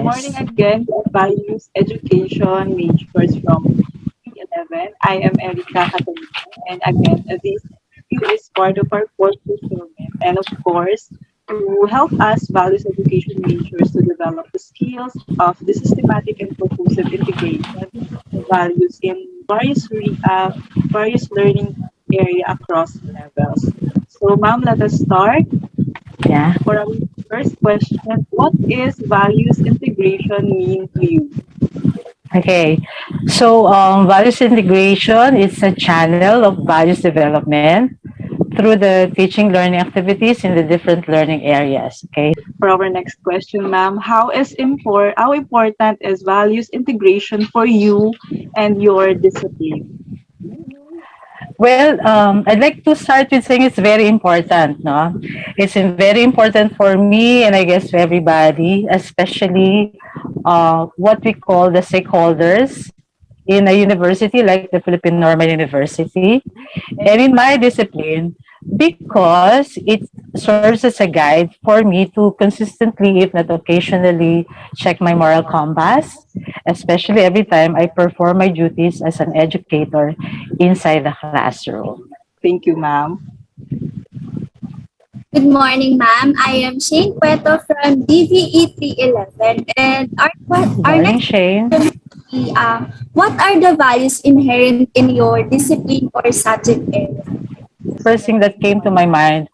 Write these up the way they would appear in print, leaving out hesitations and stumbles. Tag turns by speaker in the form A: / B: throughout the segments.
A: morning again, values education majors from 11. I am Erica Catalino, and again, this interview is part of our course fulfillment. And of course, to help us values education majors to develop the skills of the systematic and purposive integration of values in various learning area across levels. So, ma'am, let us start.
B: Yeah.
A: For our first question, what is values integration mean to you?
B: Okay. So, values integration is a channel of values development through the teaching learning activities in the different learning areas. Okay.
A: For our next question, ma'am, how important is values integration for you and your discipline?
B: Well, I'd like to start with saying it's very important. No, it's very important for me, and I guess for everybody, especially what we call the stakeholders in a university like the Philippine Normal University, and in my discipline, because it serves as a guide for me to consistently, if not occasionally, check my moral compass, especially every time I perform my duties as an educator inside the classroom.
A: Thank you, ma'am.
C: Good morning, ma'am. I am Shayne Cueto from DVE 311, and
B: Good
C: our
B: morning,
C: next
B: Shane.
C: question will be, what are the values inherent in your discipline or subject area?
B: First thing that came to my mind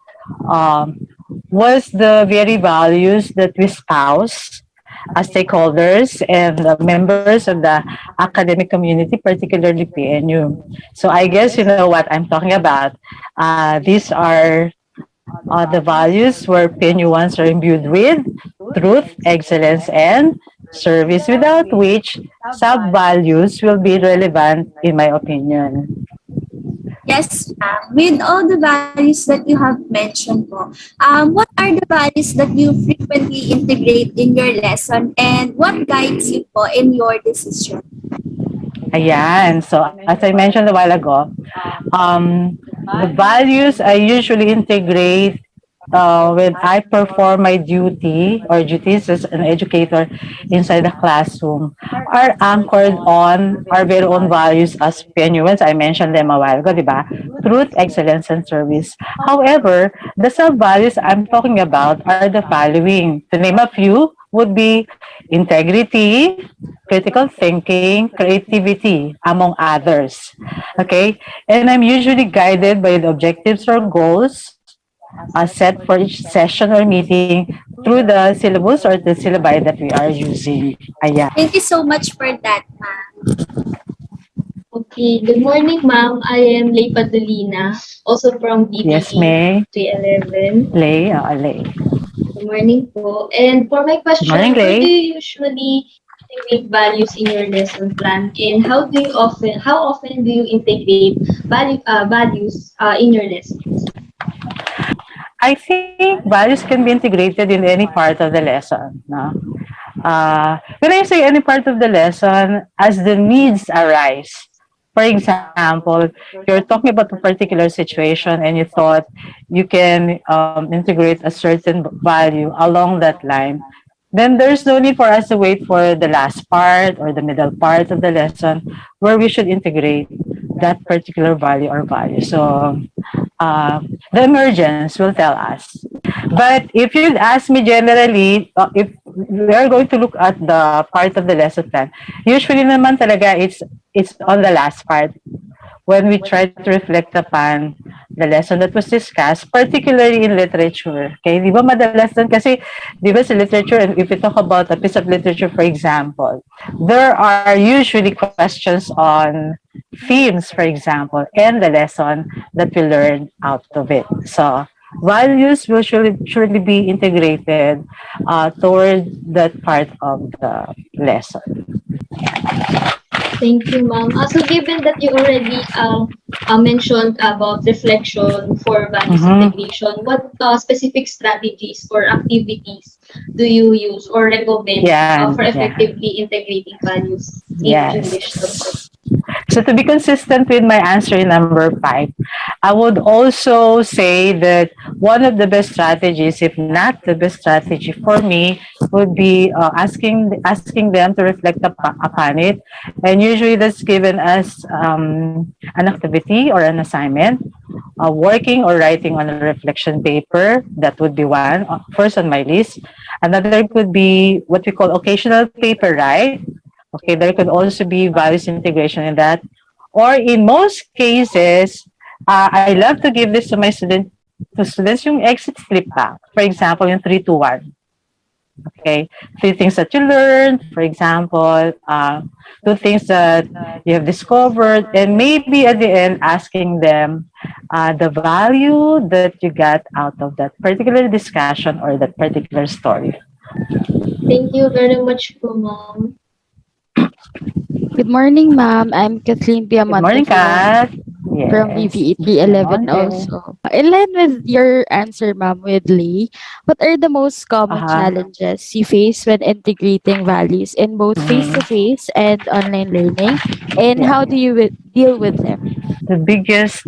B: um, was the very values that we espouse as stakeholders and members of the academic community, particularly PNU. So I guess you know what I'm talking about. These are the values where PNUans are imbued with truth, excellence, and service, without which sub-values will be relevant, in my opinion.
C: Yes, ma'am. With all the values that you have mentioned po, what are the values that you frequently integrate in your lesson and what guides you po in your decision?
B: Ayan. So, as I mentioned a while ago, the values I usually integrate when I perform my duties as an educator inside the classroom are anchored on our very own values as PNUans. I mentioned them a while ago, di ba? Truth, excellence, and service. However, the sub-values I'm talking about are the following. To name a few would be integrity, critical thinking, creativity, among others. Okay? And I'm usually guided by the objectives or goals set for each session or meeting through the syllabus or the syllabi that we are using. Ayan.
C: Thank you so much for that, ma'am.
D: Okay, good morning, ma'am. I am Leigh Padolina, also from
B: Yes,
D: DBE
B: May.
D: 311.
B: Lay, Lay.
D: Good morning po. And for my
B: Good morning,
D: question, how do
B: Lay.
D: you usually integrate values in your lesson plan, and how often do you integrate values in your lessons?
B: I think values can be integrated in any part of the lesson. No? When I say any part of the lesson, as the needs arise. For example, you're talking about a particular situation and you thought you can integrate a certain value along that line, then there's no need for us to wait for the last part or the middle part of the lesson where we should integrate that particular value or value. So the emergence will tell us. But if you'd ask me generally, if we are going to look at the part of the lesson plan, usually naman talaga it's on the last part when we try to reflect upon the lesson that was discussed, particularly in literature. Okay, di ba madalas doon kasi, di ba sa literature, and if we talk about a piece of literature, for example, there are usually questions on themes, for example, and the lesson that we learn out of it. So, values will surely be integrated toward that part of the lesson.
D: Thank you, ma'am. So given that you already mentioned about reflection for values
B: Mm-hmm.
D: integration, what specific strategies or activities do you use or recommend
B: Yan,
D: for
B: yeah.
D: effectively integrating values into English
B: Yes.
D: subject?
B: So to be consistent with my answer in number five, I would also say that one of the best strategies, if not the best strategy for me, would be asking them to reflect upon it, and usually that's given as an activity or an assignment. Working or writing on a reflection paper, that would be one first on my list. Another could be what we call occasional paper, right? Okay, there could also be values integration in that. Or in most cases, I love to give this to my students yung exit slip back. For example, yung 3, 2, 1. Okay, three things that you learned, for example, two things that you have discovered, and maybe at the end asking them the value that you got out of that particular discussion or that particular story.
D: Thank you very much po, ma'am.
E: Good morning, ma'am. I'm Kathleen
B: Good
E: Piamonte
B: morning, Kat.
E: from
B: Yes,
E: VVE
B: Miss
E: 311
B: Piamonte.
E: also. In line with your answer, ma'am, with Leigh, what are the most common
B: Uh-huh.
E: challenges you face when integrating values in both
B: Mhm.
E: face-to-face and online learning, and
B: Yeah.
E: how do you deal with them?
B: The biggest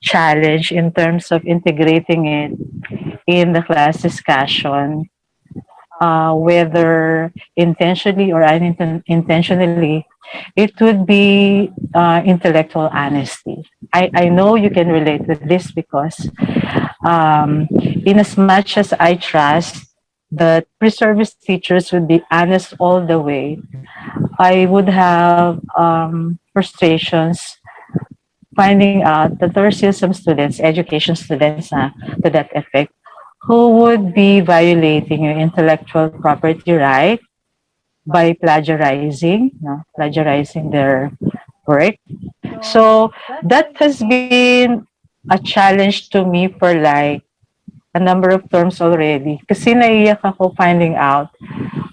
B: challenge in terms of integrating it in the class discussion, whether intentionally or unintentionally, it would be intellectual honesty. I know you can relate with this because in as much as I trust that pre-service teachers would be honest all the way, I would have frustrations finding out that there are still some students, education students to that effect, who would be violating your intellectual property right by plagiarizing, no, plagiarizing their work. So that has been a challenge to me for like a number of terms already. Kasi naiyak ako finding out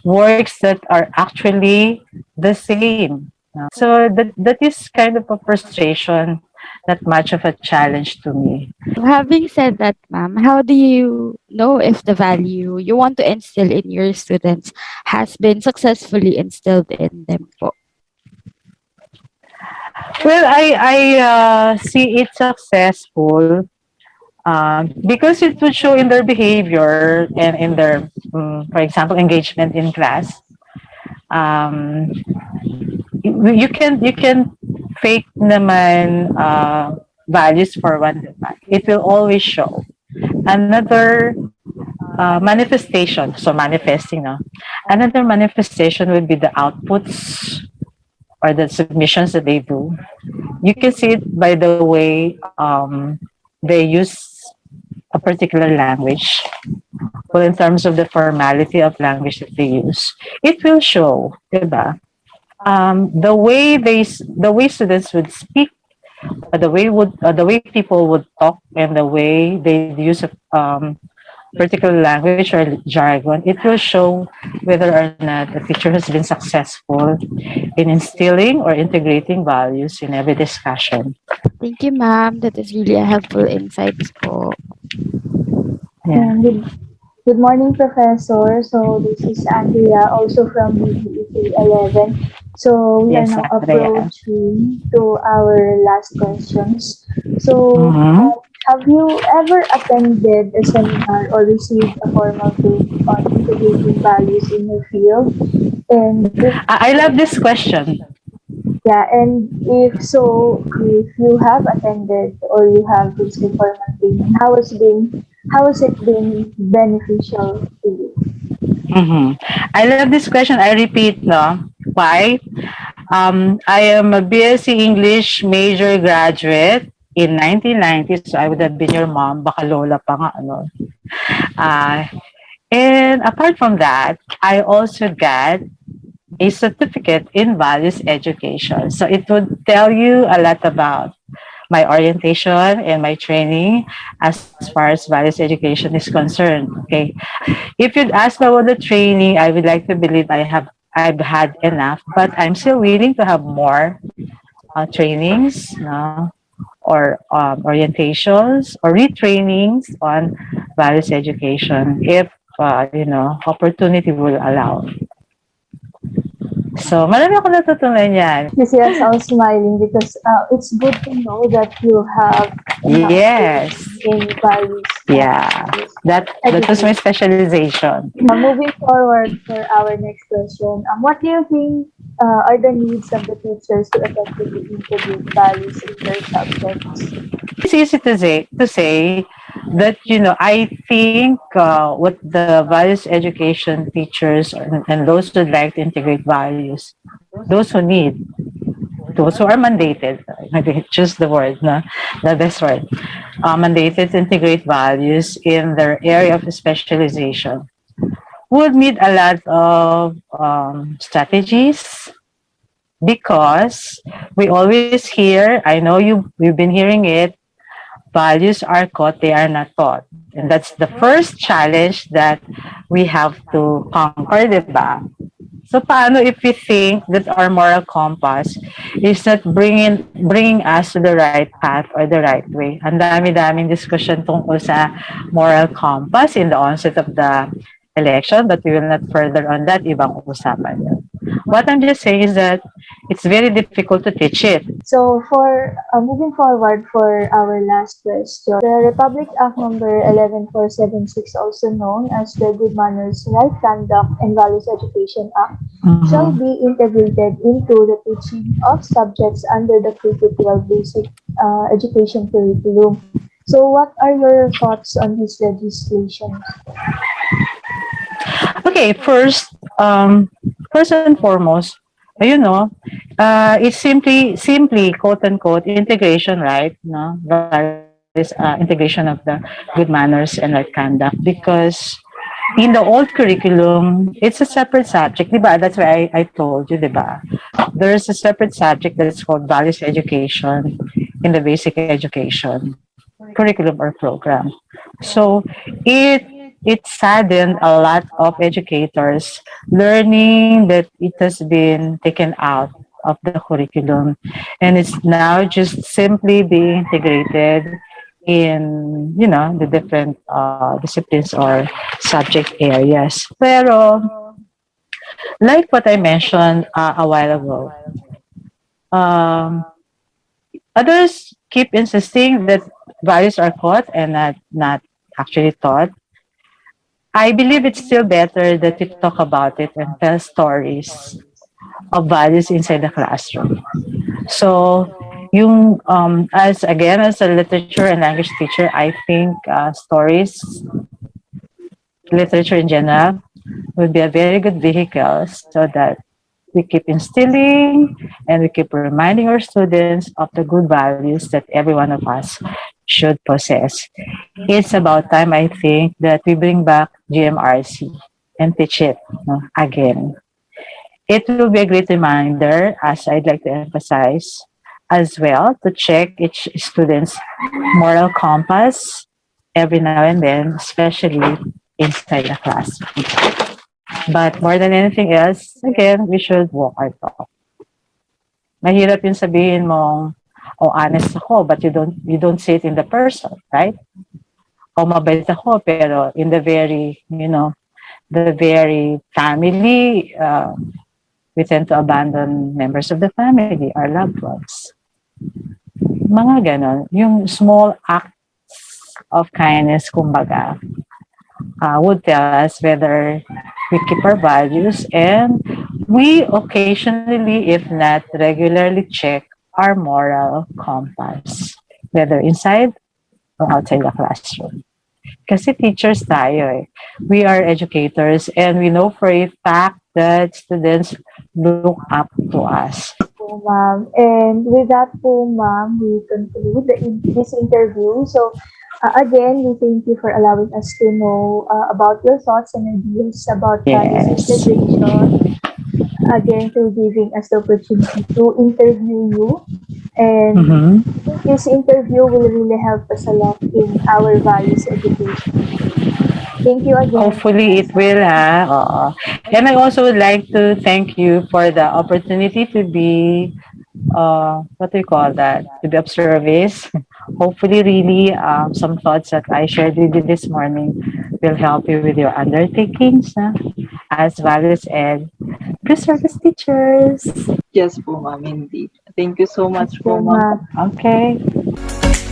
B: works that are actually the same. So that is kind of a frustration, not much of a challenge to me.
E: Having said that, ma'am, how do you know if the value you want to instill in your students has been successfully instilled in them po?
B: Well, I see it successful because it would show in their behavior and in their, for example, engagement in class. Um, you can fake naman values for one, diba? It will always show. Another manifestation, so manifesting, no? Another manifestation would be the outputs or the submissions that they do. You can see it by the way they use a particular language. Well, in terms of the formality of language that they use, it will show, diba? The way students would speak, the way people would talk, and the way they use a particular language or jargon, it will show whether or not the teacher has been successful in instilling or integrating values in every discussion.
E: Thank you, ma'am. That is really a helpful insights po.
B: Yeah.
F: And good morning, Professor. So this is Andrea, also from BBE 11. So we are
B: Yes,
F: now
B: Andrea.
F: approaching to our last questions. So
B: Mm-hmm.
F: have you ever attended a seminar or received a formal training on integrating values in your field? And if
B: I love this question.
F: yeah, and if so, if you have attended or you have received formal training, how has it been beneficial to you?
B: Mm-hmm. I love this question. I repeat, no. Why? I am a BSc English major graduate in 1990, so I would have been your mom, baka lola pa nga, ano. Uh, and apart from that, I also got a certificate in values education. So it would tell you a lot about my orientation and my training as far as values education is concerned. Okay. If you'd ask me about the training, I would like to believe I've had enough, but I'm still willing to have more trainings, no, or orientations or retrainings on values education if opportunity will allow. So, marami ako natutunan yan.
F: You see us all smiling because it's good to know that you have enough
B: Yes.
F: training in values
B: Yeah. That was my
F: education.
B: specialization.
F: Moving forward for our next question, what do you think are the needs of the teachers to effectively integrate values in their subjects?
B: It's easy to say that I think what the values education teachers and those who would like to integrate values, those who need, those who are mandated, maybe choose the word, no, the best word, mandated to integrate values in their area of specialization would need a lot of strategies because we always hear, I know we've been hearing it, values are caught, they are not taught. And that's the first challenge that we have to conquer, di ba? So paano if we think that our moral compass is not bringing us to the right path or the right way? Ang dami-daming discussion tungkol sa moral compass in the onset of the election, but we will not further on that. Ibang usapan yun. What I'm just saying is that it's very difficult to teach it.
F: So for moving forward for our last question, the Republic Act number 11476, also known as the Good Manners, Right Conduct and Values Education Act, shall
B: Mhm.
F: be integrated into the teaching of subjects under the K-12 basic education curriculum. So what are your thoughts on this legislation?
B: Okay, first and foremost, it's simply quote unquote integration, right? No, values, integration of the good manners and right conduct because in the old curriculum, it's a separate subject, diba? That's why I told you, diba? There's a separate subject that's called values education in the basic education curriculum or program. So it saddened a lot of educators learning that it has been taken out of the curriculum and it's now just simply being integrated in the different disciplines or subject areas. Pero like what I mentioned a while ago, um, others keep insisting that values are caught and not actually taught. I believe it's still better that we talk about it and tell stories of values inside the classroom. So, as a literature and language teacher, I think stories, literature in general, would be a very good vehicle so that we keep instilling and we keep reminding our students of the good values that every one of us should possess. It's about time, I think, that we bring back GMRC and teach it again. It will be a great reminder, as I'd like to emphasize, as well, to check each student's moral compass every now and then, especially inside the classroom. But more than anything else, again, we should walk our talk. Mahirap yung sabihin mong, oh, honest ako, but you don't see it in the person, right? O mabait ako, pero in the very family, we tend to abandon members of the family, our loved ones. Mga ganon. Yung small acts of kindness, kumbaga, would tell us whether we keep our values and we occasionally, if not regularly, check our moral compass, whether inside or outside the classroom. Kasi teachers tayo eh. We are educators and we know for a fact that students look up to us.
F: Po, ma'am. And with that po, ma'am, we conclude this interview. So, again, we thank you for allowing us to know about your thoughts and ideas about values
B: Yes.
F: integration. Again, for giving us the opportunity to interview you. And
B: Mm-hmm.
F: I think this interview will really help us a lot in our values education. Thank you again.
B: Hopefully it will, ha? Oo. And I also would like to thank you for the opportunity to be, what do you call that? To be of service. Hopefully, really, some thoughts that I shared with you this morning will help you with your undertakings. Ha? as values and pre-service teachers.
A: Yes po, ma'am, indeed. Thank you so much
F: Thank
A: po,
F: you,
A: ma'am.
F: ma'am.
B: Okay.